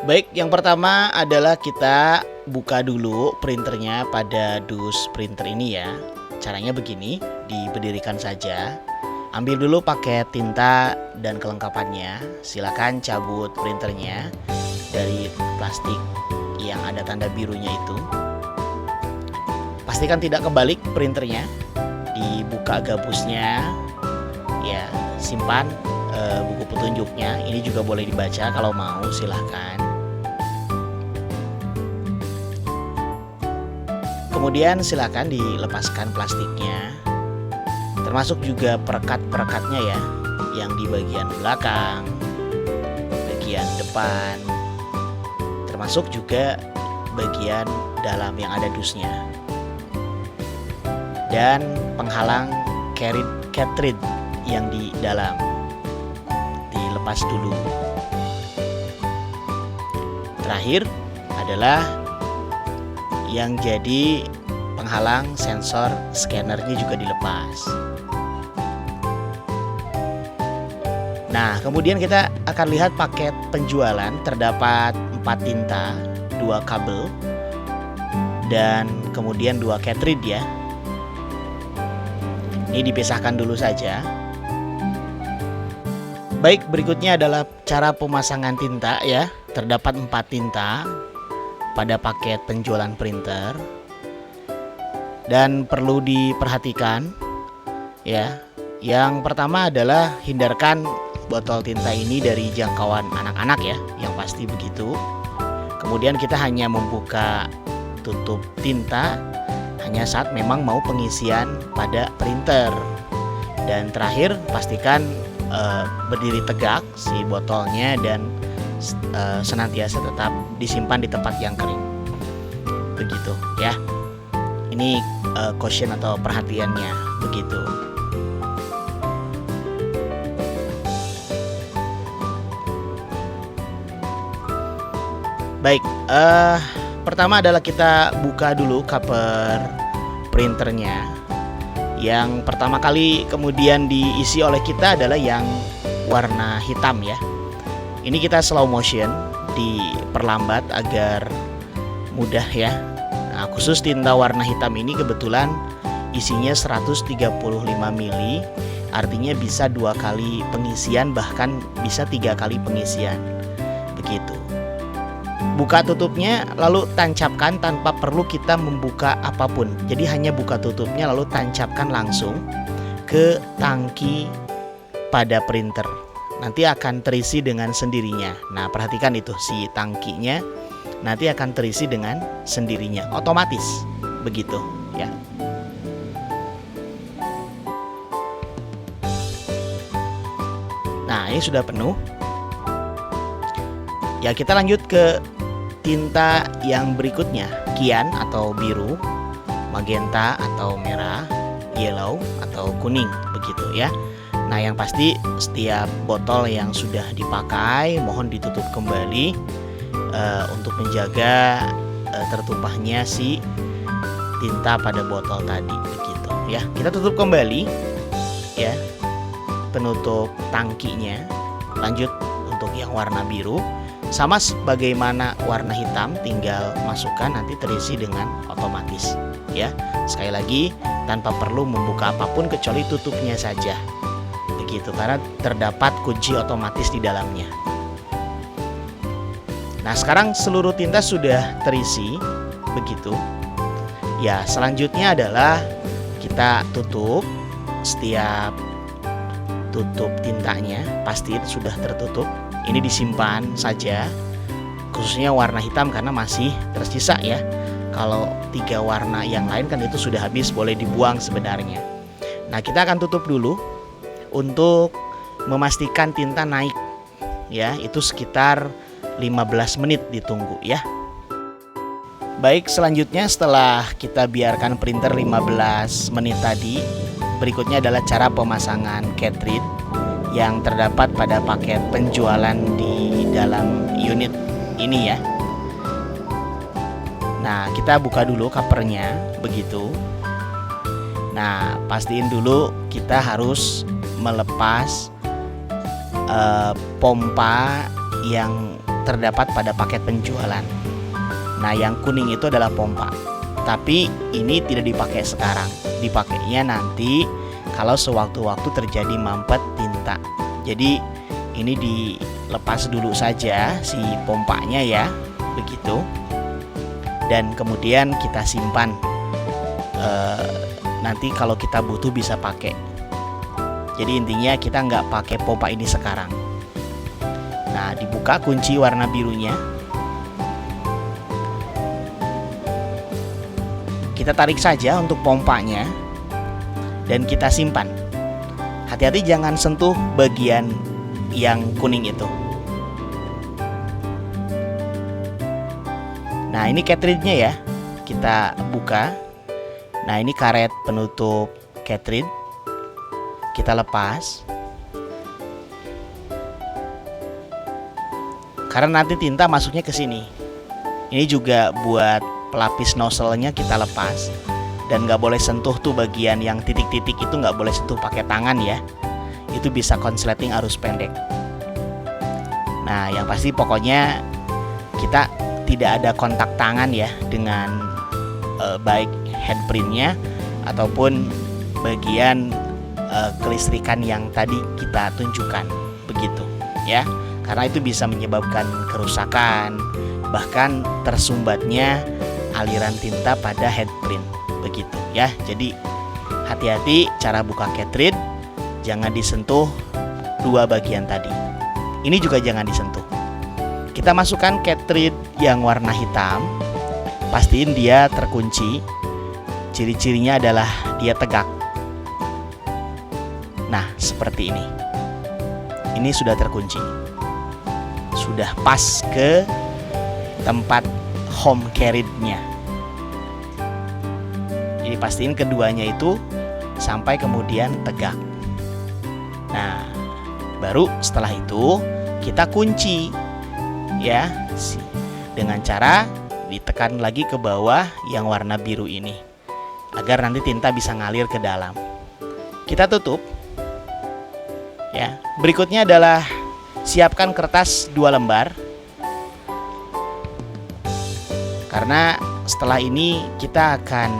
Baik, yang pertama adalah kita buka dulu printernya pada dus printer ini ya. Caranya begini, diberdirikan saja. Ambil dulu paket tinta dan kelengkapannya. Silakan cabut printernya dari plastik yang ada tanda birunya itu. Pastikan tidak kebalik printernya. Dibuka gabusnya. Ya, simpan buku petunjuknya. Ini juga boleh dibaca kalau mau, silahkan. Kemudian silakan dilepaskan plastiknya, termasuk juga perekat-perekatnya ya, yang di bagian belakang, bagian depan, termasuk juga bagian dalam yang ada dusnya, dan penghalang cartridge yang di dalam dilepas dulu. Terakhir adalah yang jadi penghalang sensor scannernya juga dilepas. Nah, kemudian kita akan lihat paket penjualan. Terdapat 4 tinta, 2 kabel, dan kemudian 2 cartridge ya. Ini dipisahkan dulu saja. Baik, berikutnya adalah cara pemasangan tinta ya. Terdapat 4 tinta pada paket penjualan printer, dan perlu diperhatikan ya. Yang pertama adalah hindarkan botol tinta ini dari jangkauan anak-anak ya, yang pasti begitu. Kemudian kita hanya membuka tutup tinta hanya saat memang mau pengisian pada printer. Dan terakhir, pastikan berdiri tegak si botolnya dan senantiasa tetap disimpan di tempat yang kering. Begitu ya. Ini caution atau perhatiannya begitu. Baik, pertama adalah kita buka dulu cover printernya. Yang pertama kali kemudian diisi oleh kita adalah yang warna hitam ya. Ini kita slow motion, diperlambat agar mudah ya. Nah, khusus tinta warna hitam ini kebetulan isinya 135 mili, artinya bisa 2 kali pengisian, bahkan bisa 3 kali pengisian. Begitu. Buka tutupnya lalu tancapkan tanpa perlu kita membuka apapun. Jadi hanya buka tutupnya lalu tancapkan langsung ke tangki pada printer. Nanti akan terisi dengan sendirinya. Nah, perhatikan itu, si tangkinya nanti akan terisi dengan sendirinya, otomatis begitu ya. Nah, ini sudah penuh. Ya, kita lanjut ke tinta yang berikutnya, kyan atau biru, magenta atau merah, yellow atau kuning begitu ya. Nah, yang pasti setiap botol yang sudah dipakai mohon ditutup kembali untuk menjaga tertumpahnya si tinta pada botol tadi begitu ya. Kita tutup kembali ya penutup tangkinya. Lanjut untuk yang warna biru, sama sebagaimana warna hitam, tinggal masukkan nanti terisi dengan otomatis ya. Sekali lagi, tanpa perlu membuka apapun kecuali tutupnya saja. Begitu, karena terdapat kunci otomatis di dalamnya. Nah, sekarang seluruh tinta sudah terisi begitu. Ya, selanjutnya adalah kita tutup setiap tutup tintanya, pasti sudah tertutup. Ini disimpan saja, khususnya warna hitam karena masih tersisa ya. Kalau 3 warna yang lain kan itu sudah habis, boleh dibuang sebenarnya. Nah, kita akan tutup dulu untuk memastikan tinta naik ya, itu sekitar 15 menit ditunggu ya. Baik, selanjutnya setelah kita biarkan printer 15 menit tadi, berikutnya adalah cara pemasangan cartridge yang terdapat pada paket penjualan di dalam unit ini ya. Nah, kita buka dulu covernya begitu. Nah, pastiin dulu kita harus melepas pompa yang terdapat pada paket penjualan. Nah, yang kuning itu adalah pompa. Tapi ini tidak dipakai sekarang. Dipakainya nanti kalau sewaktu-waktu terjadi mampet tinta. Jadi ini dilepas dulu saja si pompanya ya, begitu. Dan kemudian kita simpan. Nanti kalau kita butuh bisa pakai. Jadi intinya kita nggak pakai pompa ini sekarang. Nah, dibuka kunci warna birunya. Kita tarik saja untuk pompanya dan kita simpan. Hati-hati jangan sentuh bagian yang kuning itu. Nah, ini cartridge-nya ya. Kita buka. Nah, ini karet penutup cartridge. Kita lepas. Karena nanti tinta masuknya ke sini. Ini juga buat pelapis nozzle-nya kita lepas. Dan nggak boleh sentuh tuh bagian yang titik-titik itu, nggak boleh sentuh pakai tangan ya. Itu bisa konsleting arus pendek. Nah, yang pasti pokoknya kita tidak ada kontak tangan ya dengan baik handprintnya ataupun bagian kelistrikan yang tadi kita tunjukkan, begitu ya. Karena itu bisa menyebabkan kerusakan, bahkan tersumbatnya aliran tinta pada handprint, begitu ya. Jadi hati-hati cara buka cartridge, jangan disentuh dua bagian tadi. Ini juga jangan disentuh. Kita masukkan cartridge yang warna hitam. Pastiin dia terkunci. Ciri-cirinya adalah dia tegak. Nah, seperti ini. Ini sudah terkunci. Sudah pas ke tempat home carriage-nya. Jadi pastiin keduanya itu sampai kemudian tegak. Nah, baru setelah itu kita kunci ya, dengan cara ditekan lagi ke bawah yang warna biru ini agar nanti tinta bisa ngalir ke dalam. Kita tutup ya. Berikutnya adalah siapkan kertas 2 lembar. Karena setelah ini kita akan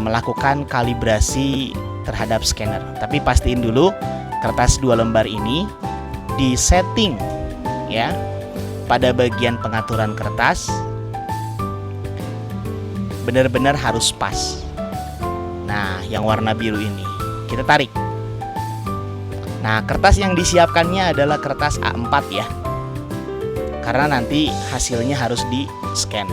melakukan kalibrasi terhadap scanner. Tapi pastiin dulu kertas 2 lembar ini disetting ya pada bagian pengaturan kertas benar-benar harus pas. Nah, yang warna biru ini kita tarik. Nah, kertas yang disiapkannya adalah kertas A4 ya. Karena nanti hasilnya harus di-scan.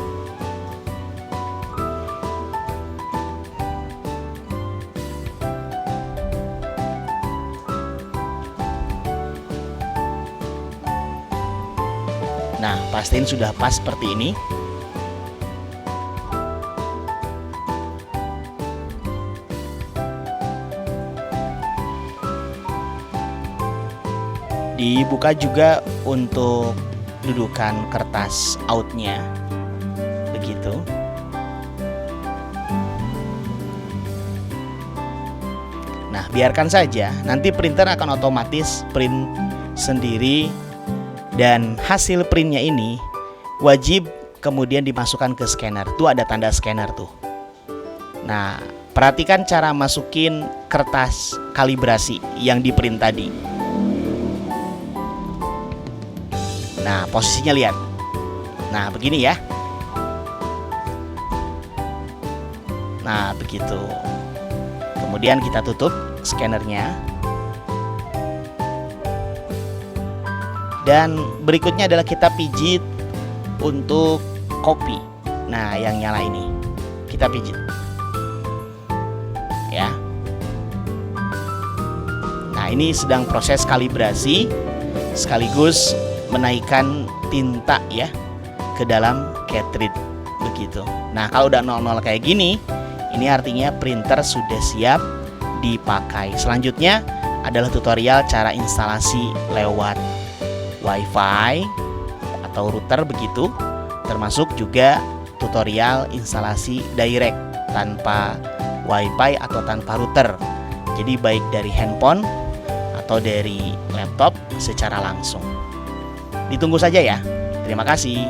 Nah, pastiin sudah pas seperti ini. Dibuka juga untuk dudukan kertas outnya, begitu. Nah, biarkan saja, nanti printer akan otomatis print sendiri. Dan hasil printnya ini wajib kemudian dimasukkan ke scanner. Tuh ada tanda scanner tuh. Nah, perhatikan cara masukin kertas kalibrasi yang di print tadi. Nah, posisinya lihat. Nah, begini ya. Nah, begitu. Kemudian kita tutup scannernya. Dan berikutnya adalah kita pijit untuk kopi. Nah, yang nyala ini kita pijit ya. Nah, ini sedang proses kalibrasi sekaligus menaikkan tinta ya ke dalam cartridge, begitu. Nah, kalau udah 00 kayak gini, ini artinya printer sudah siap dipakai. Selanjutnya adalah tutorial cara instalasi lewat WiFi atau router, begitu. Termasuk juga tutorial instalasi direct tanpa WiFi atau tanpa router. Jadi baik dari handphone atau dari laptop secara langsung. Ditunggu saja ya. Terima kasih.